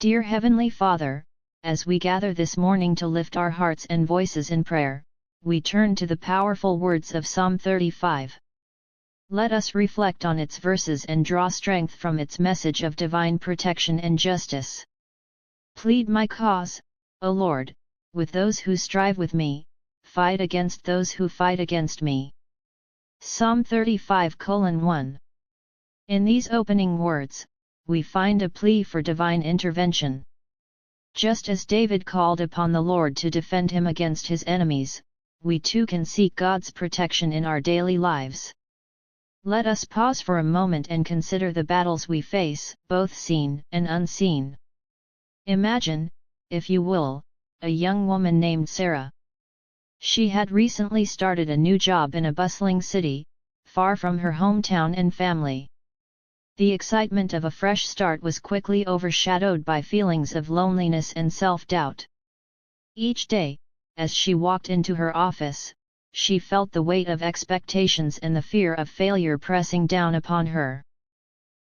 Dear Heavenly Father, as we gather this morning to lift our hearts and voices in prayer, we turn to the powerful words of Psalm 35. Let us reflect on its verses and draw strength from its message of divine protection and justice. Plead my cause, O Lord, with those who strive with me, fight against those who fight against me. Psalm 35:1. In these opening words, we find a plea for divine intervention. Just as David called upon the Lord to defend him against his enemies, we too can seek God's protection in our daily lives. Let us pause for a moment and consider the battles we face, both seen and unseen. Imagine, if you will, a young woman named Sarah. She had recently started a new job in a bustling city, far from her hometown and family. The excitement of a fresh start was quickly overshadowed by feelings of loneliness and self-doubt. Each day, as she walked into her office, she felt the weight of expectations and the fear of failure pressing down upon her.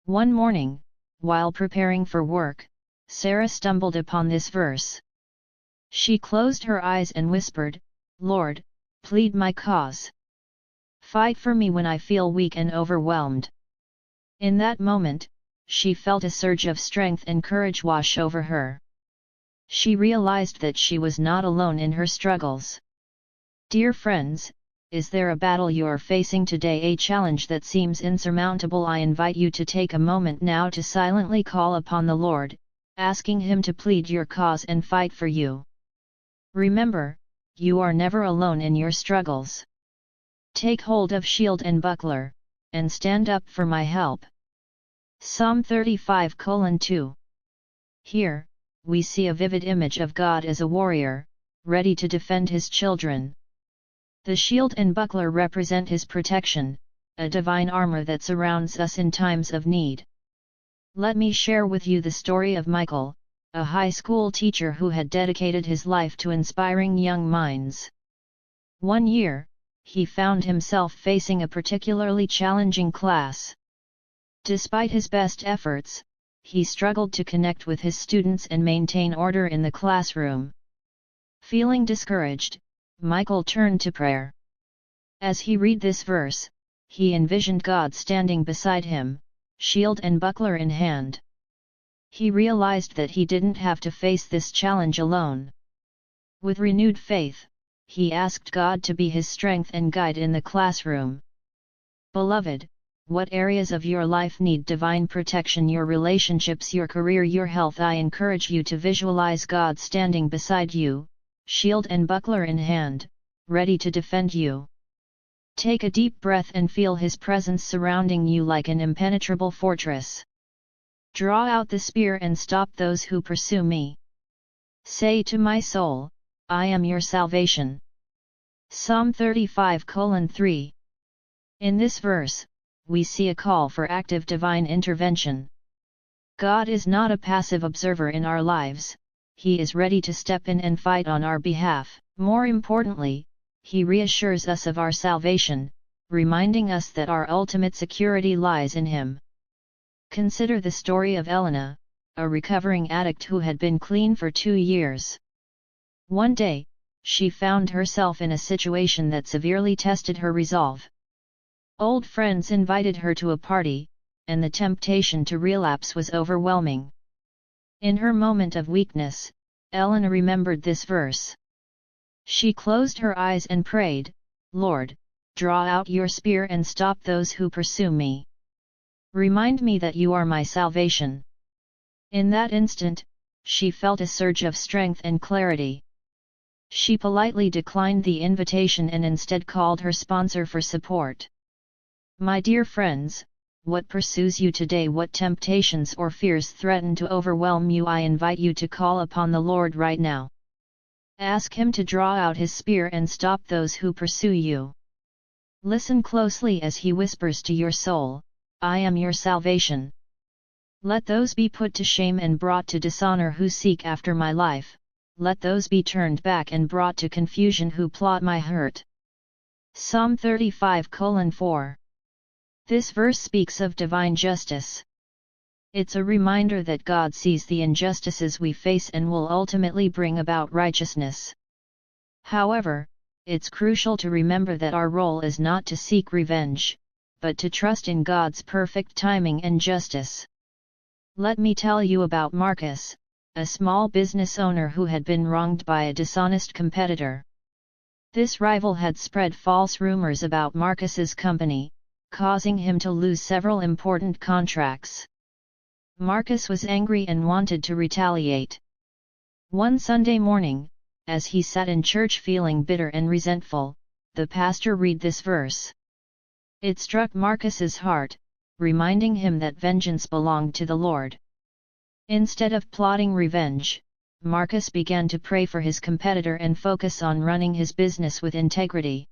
One morning, while preparing for work, Sarah stumbled upon this verse. She closed her eyes and whispered, "Lord, plead my cause. Fight for me when I feel weak and overwhelmed." In that moment, she felt a surge of strength and courage wash over her. She realized that she was not alone in her struggles. Dear friends, is there a battle you are facing today, a challenge that seems insurmountable? I invite you to take a moment now to silently call upon the Lord, asking Him to plead your cause and fight for you. Remember, you are never alone in your struggles. Take hold of shield and buckler, and stand up for my help. Psalm 35:2. Here, we see a vivid image of God as a warrior, ready to defend His children. The shield and buckler represent His protection, a divine armor that surrounds us in times of need. Let me share with you the story of Michael, a high school teacher who had dedicated his life to inspiring young minds. One year, he found himself facing a particularly challenging class. Despite his best efforts, he struggled to connect with his students and maintain order in the classroom. Feeling discouraged, Michael turned to prayer. As he read this verse, he envisioned God standing beside him, shield and buckler in hand. He realized that he didn't have to face this challenge alone. With renewed faith, he asked God to be his strength and guide in the classroom. Beloved, what areas of your life need divine protection? Your relationships, your career, your health? I encourage you to visualize God standing beside you, shield and buckler in hand, ready to defend you. Take a deep breath and feel His presence surrounding you like an impenetrable fortress. Draw out the spear and stop those who pursue me. Say to my soul, I am your salvation. Psalm 35:3. In this verse, we see a call for active divine intervention. God is not a passive observer in our lives, He is ready to step in and fight on our behalf. More importantly, He reassures us of our salvation, reminding us that our ultimate security lies in Him. Consider the story of Elena, a recovering addict who had been clean for 2 years. One day, she found herself in a situation that severely tested her resolve. Old friends invited her to a party, and the temptation to relapse was overwhelming. In her moment of weakness, Elena remembered this verse. She closed her eyes and prayed, "Lord, draw out your spear and stop those who pursue me. Remind me that you are my salvation." In that instant, she felt a surge of strength and clarity. She politely declined the invitation and instead called her sponsor for support. My dear friends, what pursues you today? What temptations or fears threaten to overwhelm you? I invite you to call upon the Lord right now. Ask Him to draw out His spear and stop those who pursue you. Listen closely as He whispers to your soul, I am your salvation. Let those be put to shame and brought to dishonor who seek after my life, let those be turned back and brought to confusion who plot my hurt. Psalm 35:4. This verse speaks of divine justice. It's a reminder that God sees the injustices we face and will ultimately bring about righteousness. However, it's crucial to remember that our role is not to seek revenge, but to trust in God's perfect timing and justice. Let me tell you about Marcus, a small business owner who had been wronged by a dishonest competitor. This rival had spread false rumors about Marcus's company, causing him to lose several important contracts. Marcus was angry and wanted to retaliate. One Sunday morning, as he sat in church feeling bitter and resentful, the pastor read this verse. It struck Marcus's heart, reminding him that vengeance belonged to the Lord. Instead of plotting revenge, Marcus began to pray for his competitor and focus on running his business with integrity.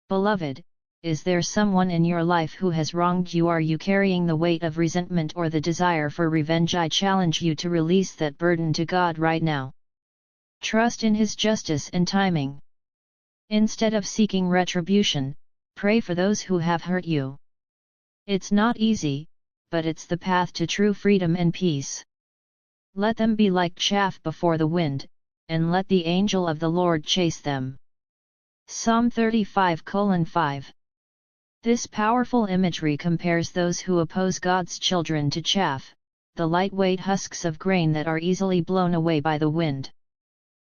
Beloved, is there someone in your life who has wronged you? Are you carrying the weight of resentment or the desire for revenge? I challenge you to release that burden to God right now. Trust in His justice and timing. Instead of seeking retribution, pray for those who have hurt you. It's not easy, but it's the path to true freedom and peace. Let them be like chaff before the wind, and let the angel of the Lord chase them. Psalm 35:5. This powerful imagery compares those who oppose God's children to chaff, the lightweight husks of grain that are easily blown away by the wind.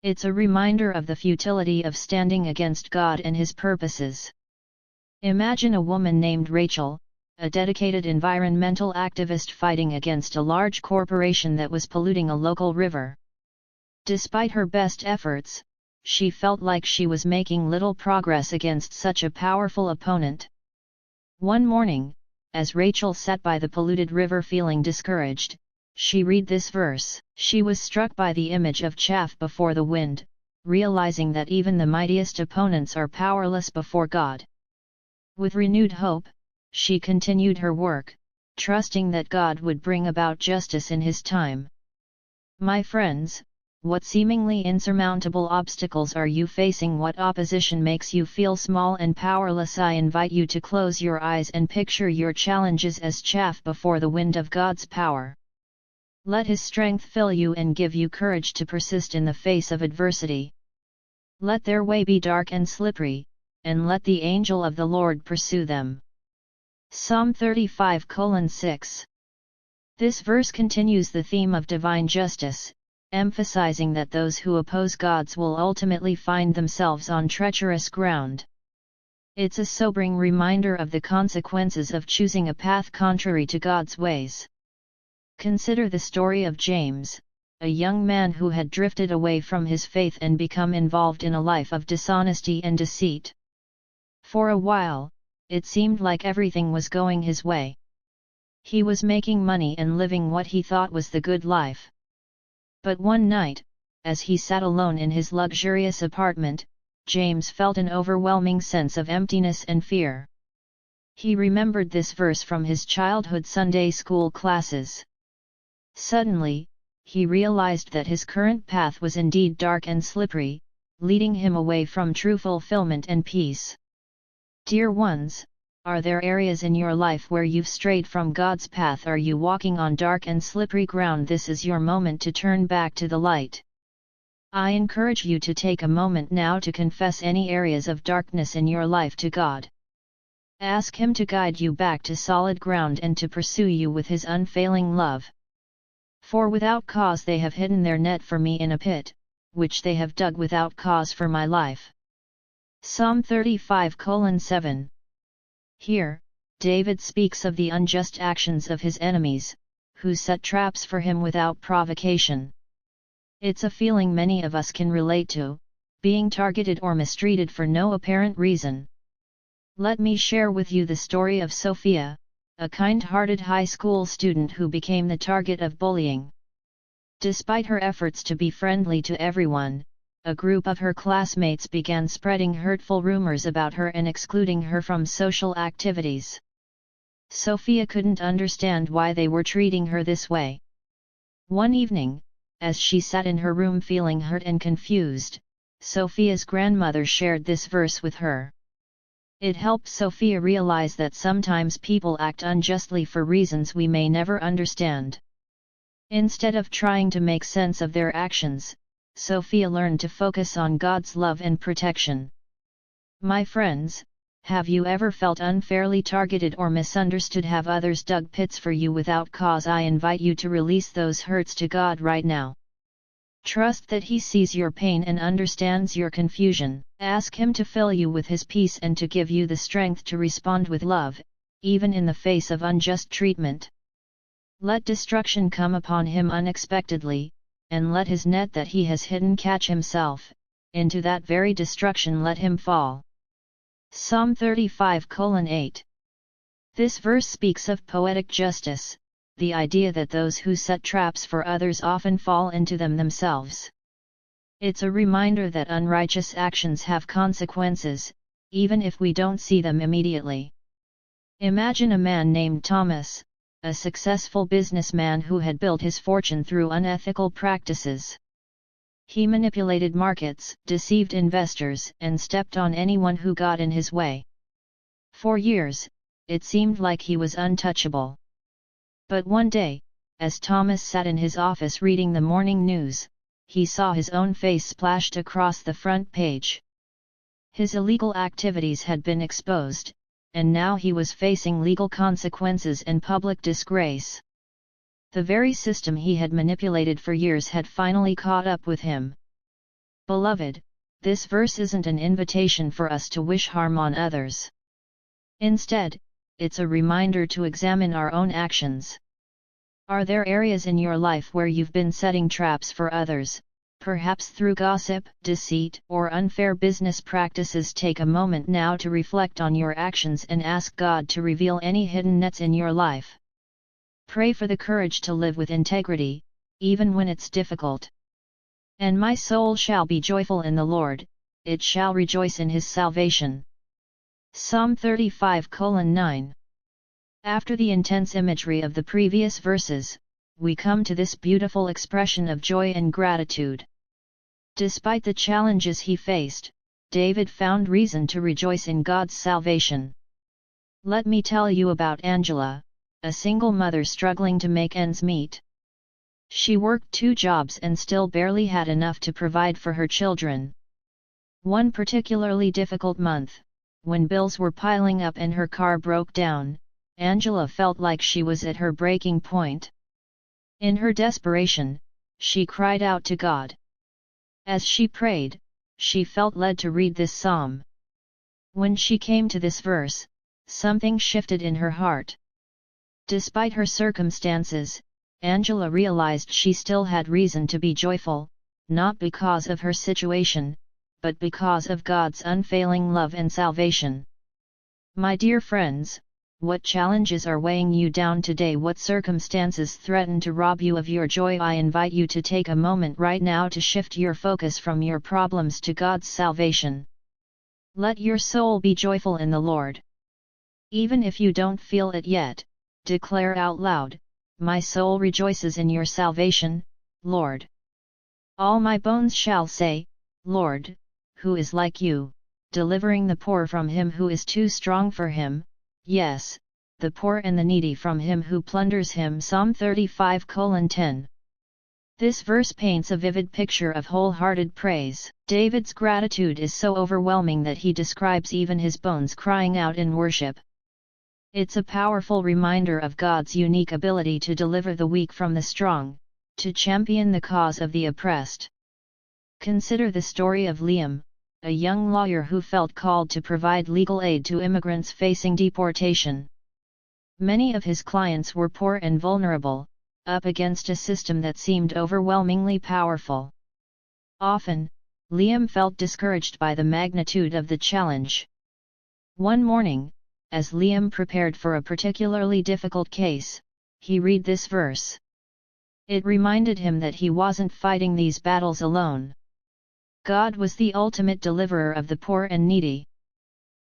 It's a reminder of the futility of standing against God and His purposes. Imagine a woman named Rachel, a dedicated environmental activist fighting against a large corporation that was polluting a local river. Despite her best efforts, she felt like she was making little progress against such a powerful opponent. One morning, as Rachel sat by the polluted river feeling discouraged, she read this verse. She was struck by the image of chaff before the wind, realizing that even the mightiest opponents are powerless before God. With renewed hope, she continued her work, trusting that God would bring about justice in His time. My friends, what seemingly insurmountable obstacles are you facing? What opposition makes you feel small and powerless? I invite you to close your eyes and picture your challenges as chaff before the wind of God's power. Let His strength fill you and give you courage to persist in the face of adversity. Let their way be dark and slippery, and let the angel of the Lord pursue them. Psalm 35:6. This verse continues the theme of divine justice, emphasizing that those who oppose God's will ultimately find themselves on treacherous ground. It's a sobering reminder of the consequences of choosing a path contrary to God's ways. Consider the story of James, a young man who had drifted away from his faith and become involved in a life of dishonesty and deceit. For a while, it seemed like everything was going his way. He was making money and living what he thought was the good life. But one night, as he sat alone in his luxurious apartment, James felt an overwhelming sense of emptiness and fear. He remembered this verse from his childhood Sunday school classes. Suddenly, he realized that his current path was indeed dark and slippery, leading him away from true fulfillment and peace. Dear ones, are there areas in your life where you've strayed from God's path? Are you walking on dark and slippery ground? This is your moment to turn back to the light. I encourage you to take a moment now to confess any areas of darkness in your life to God. Ask Him to guide you back to solid ground and to pursue you with His unfailing love. For without cause they have hidden their net for me in a pit, which they have dug without cause for my life. Psalm 35:7. Here, David speaks of the unjust actions of his enemies, who set traps for him without provocation. It's a feeling many of us can relate to, being targeted or mistreated for no apparent reason. Let me share with you the story of Sophia, a kind-hearted high school student who became the target of bullying. Despite her efforts to be friendly to everyone, a group of her classmates began spreading hurtful rumors about her and excluding her from social activities. Sophia couldn't understand why they were treating her this way. One evening, as she sat in her room feeling hurt and confused, Sophia's grandmother shared this verse with her. It helped Sophia realize that sometimes people act unjustly for reasons we may never understand. Instead of trying to make sense of their actions, Sophia learned to focus on God's love and protection. My friends, have you ever felt unfairly targeted or misunderstood? Have others dug pits for you without cause? I invite you to release those hurts to God right now. Trust that He sees your pain and understands your confusion. Ask Him to fill you with His peace and to give you the strength to respond with love, even in the face of unjust treatment. Let destruction come upon him unexpectedly, and let his net that he has hidden catch himself. Into that very destruction let him fall. Psalm 35:8. This verse speaks of poetic justice, the idea that those who set traps for others often fall into them themselves. It's a reminder that unrighteous actions have consequences, even if we don't see them immediately. Imagine a man named Thomas, a successful businessman who had built his fortune through unethical practices. He manipulated markets, deceived investors, and stepped on anyone who got in his way. For years, it seemed like he was untouchable. But one day, as Thomas sat in his office reading the morning news, he saw his own face splashed across the front page. His illegal activities had been exposed, and now he was facing legal consequences and public disgrace. The very system he had manipulated for years had finally caught up with him. Beloved, this verse isn't an invitation for us to wish harm on others. Instead, it's a reminder to examine our own actions. Are there areas in your life where you've been setting traps for others, perhaps through gossip, deceit, or unfair business practices? Take a moment now to reflect on your actions and ask God to reveal any hidden nets in your life. Pray for the courage to live with integrity, even when it's difficult. And my soul shall be joyful in the Lord, it shall rejoice in His salvation. Psalm 35:9. After the intense imagery of the previous verses, we come to this beautiful expression of joy and gratitude. Despite the challenges he faced, David found reason to rejoice in God's salvation. Let me tell you about Angela, a single mother struggling to make ends meet. She worked 2 jobs and still barely had enough to provide for her children. One particularly difficult month, when bills were piling up and her car broke down, Angela felt like she was at her breaking point. In her desperation, she cried out to God. As she prayed, she felt led to read this psalm. When she came to this verse, something shifted in her heart. Despite her circumstances, Angela realized she still had reason to be joyful, not because of her situation, but because of God's unfailing love and salvation. My dear friends, what challenges are weighing you down today? What circumstances threaten to rob you of your joy? I invite you to take a moment right now to shift your focus from your problems to God's salvation. Let your soul be joyful in the Lord. Even if you don't feel it yet, declare out loud, my soul rejoices in your salvation, Lord. All my bones shall say, Lord, who is like you, delivering the poor from him who is too strong for him, yes, the poor and the needy from him who plunders him. Psalm 35:10. This verse paints a vivid picture of wholehearted praise. David's gratitude is so overwhelming that he describes even his bones crying out in worship. It's a powerful reminder of God's unique ability to deliver the weak from the strong, to champion the cause of the oppressed. Consider the story of Liam, a young lawyer who felt called to provide legal aid to immigrants facing deportation. Many of his clients were poor and vulnerable, up against a system that seemed overwhelmingly powerful. Often, Liam felt discouraged by the magnitude of the challenge. One morning, as Liam prepared for a particularly difficult case, he read this verse. It reminded him that he wasn't fighting these battles alone. God was the ultimate deliverer of the poor and needy.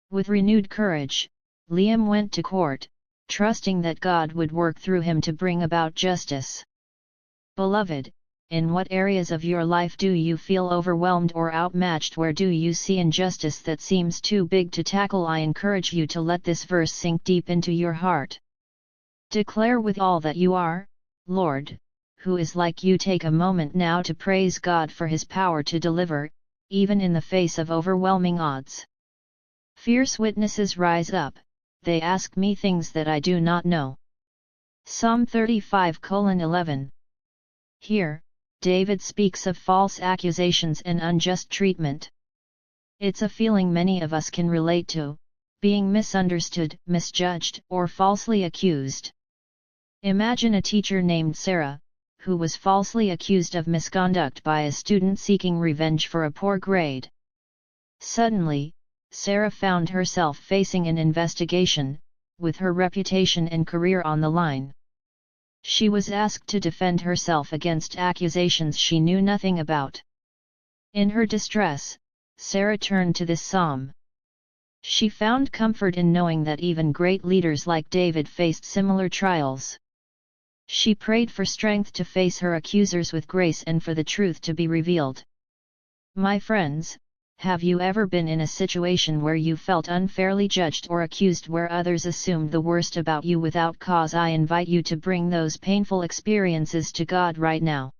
With renewed courage, Liam went to court, trusting that God would work through him to bring about justice. Beloved, In what areas of your life do you feel overwhelmed or outmatched? Where do you see injustice that seems too big to tackle? I encourage you to let this verse sink deep into your heart. Declare with all that you are, Lord, who is like you. Take a moment now to praise God for His power to deliver, even in the face of overwhelming odds. Fierce witnesses rise up, they ask me things that I do not know. Psalm 35:11. Here, David speaks of false accusations and unjust treatment. It's a feeling many of us can relate to, being misunderstood, misjudged, or falsely accused. Imagine a teacher named Sarah, who was falsely accused of misconduct by a student seeking revenge for a poor grade. Suddenly, Sarah found herself facing an investigation, with her reputation and career on the line. She was asked to defend herself against accusations she knew nothing about. In her distress, Sarah turned to this psalm. She found comfort in knowing that even great leaders like David faced similar trials. She prayed for strength to face her accusers with grace and for the truth to be revealed. My friends, have you ever been in a situation where you felt unfairly judged or accused, where others assumed the worst about you without cause? I invite you to bring those painful experiences to God right now.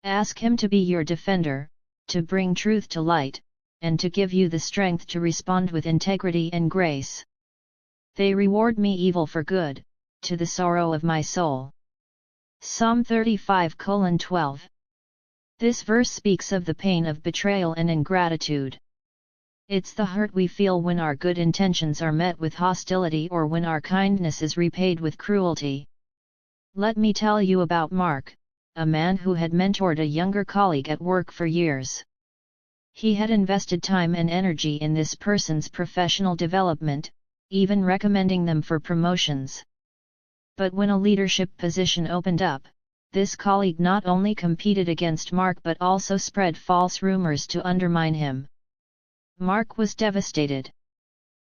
Ask Him to be your defender, to bring truth to light, and to give you the strength to respond with integrity and grace. They reward me evil for good, to the sorrow of my soul. Psalm 35:12. This verse speaks of the pain of betrayal and ingratitude. It's the hurt we feel when our good intentions are met with hostility or when our kindness is repaid with cruelty. Let me tell you about Mark, a man who had mentored a younger colleague at work for years. He had invested time and energy in this person's professional development, even recommending them for promotions. But when a leadership position opened up, this colleague not only competed against Mark but also spread false rumors to undermine him. Mark was devastated.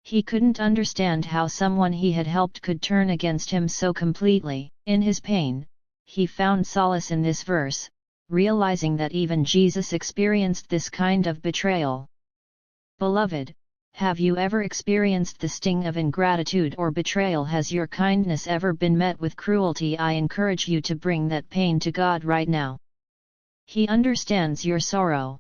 He couldn't understand how someone he had helped could turn against him so completely. In his pain, he found solace in this verse, realizing that even Jesus experienced this kind of betrayal. Beloved, have you ever experienced the sting of ingratitude or betrayal? Has your kindness ever been met with cruelty? I encourage you to bring that pain to God right now. He understands your sorrow.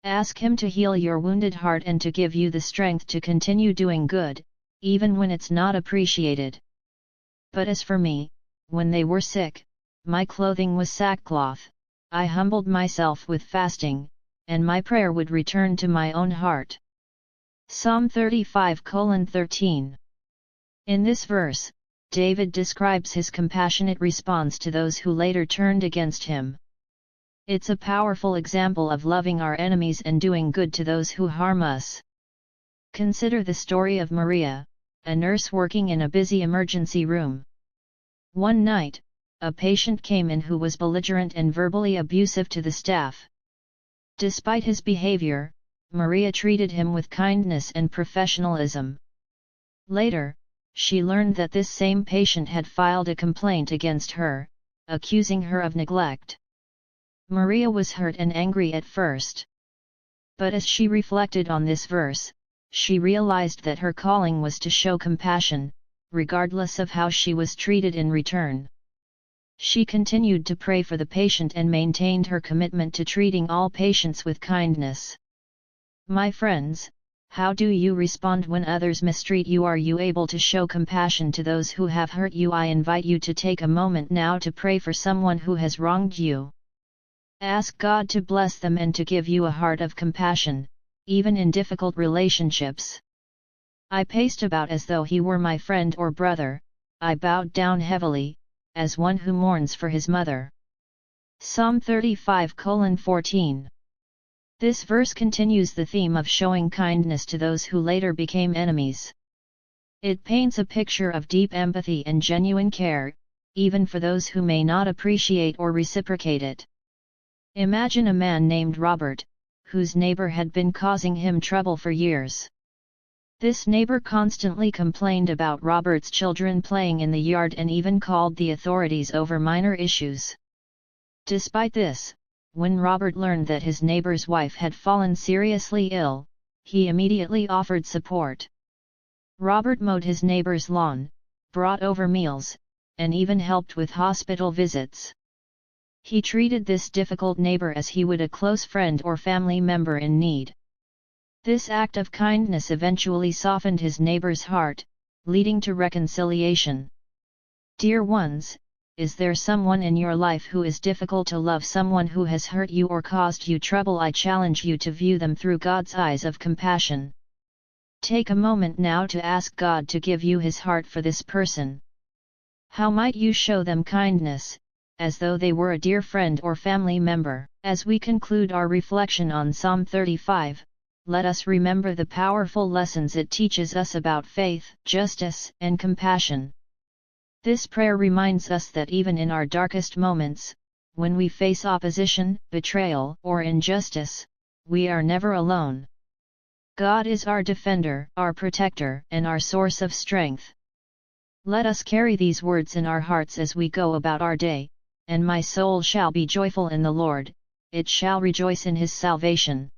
Ask Him to heal your wounded heart and to give you the strength to continue doing good, even when it's not appreciated. But as for me, when they were sick, my clothing was sackcloth. I humbled myself with fasting, and my prayer would return to my own heart. Psalm 35:13. In this verse, David describes his compassionate response to those who later turned against him. It's a powerful example of loving our enemies and doing good to those who harm us. Consider the story of Maria, a nurse working in a busy emergency room. One night, a patient came in who was belligerent and verbally abusive to the staff. Despite his behavior, Maria treated him with kindness and professionalism. Later, she learned that this same patient had filed a complaint against her, accusing her of neglect. Maria was hurt and angry at first. But as she reflected on this verse, she realized that her calling was to show compassion, regardless of how she was treated in return. She continued to pray for the patient and maintained her commitment to treating all patients with kindness. My friends, how do you respond when others mistreat you? Are you able to show compassion to those who have hurt you? I invite you to take a moment now to pray for someone who has wronged you. Ask God to bless them and to give you a heart of compassion, even in difficult relationships. I paced about as though he were my friend or brother, I bowed down heavily, as one who mourns for his mother. Psalm 35:14. This verse continues the theme of showing kindness to those who later became enemies. It paints a picture of deep empathy and genuine care, even for those who may not appreciate or reciprocate it. Imagine a man named Robert, whose neighbor had been causing him trouble for years. This neighbor constantly complained about Robert's children playing in the yard and even called the authorities over minor issues. Despite this, when Robert learned that his neighbor's wife had fallen seriously ill, he immediately offered support. Robert mowed his neighbor's lawn, brought over meals, and even helped with hospital visits. He treated this difficult neighbor as he would a close friend or family member in need. This act of kindness eventually softened his neighbor's heart, leading to reconciliation. Dear ones, is there someone in your life who is difficult to love, someone who has hurt you or caused you trouble? I challenge you to view them through God's eyes of compassion. Take a moment now to ask God to give you His heart for this person. How might you show them kindness, as though they were a dear friend or family member? As we conclude our reflection on Psalm 35, let us remember the powerful lessons it teaches us about faith, justice, and compassion. This prayer reminds us that even in our darkest moments, when we face opposition, betrayal, or injustice, we are never alone. God is our defender, our protector, and our source of strength. Let us carry these words in our hearts as we go about our day. And my soul shall be joyful in the Lord, it shall rejoice in His salvation.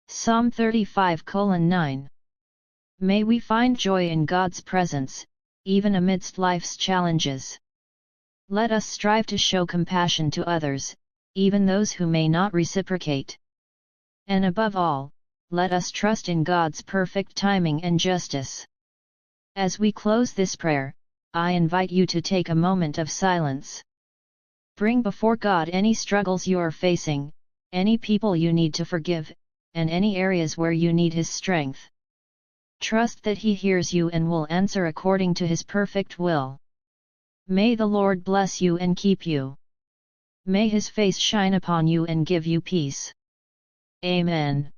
Psalm 35:9. May we find joy in God's presence, even amidst life's challenges. Let us strive to show compassion to others, even those who may not reciprocate. And above all, let us trust in God's perfect timing and justice. As we close this prayer, I invite you to take a moment of silence. Bring before God any struggles you are facing, any people you need to forgive, and any areas where you need His strength. Trust that He hears you and will answer according to His perfect will. May the Lord bless you and keep you. May His face shine upon you and give you peace. Amen.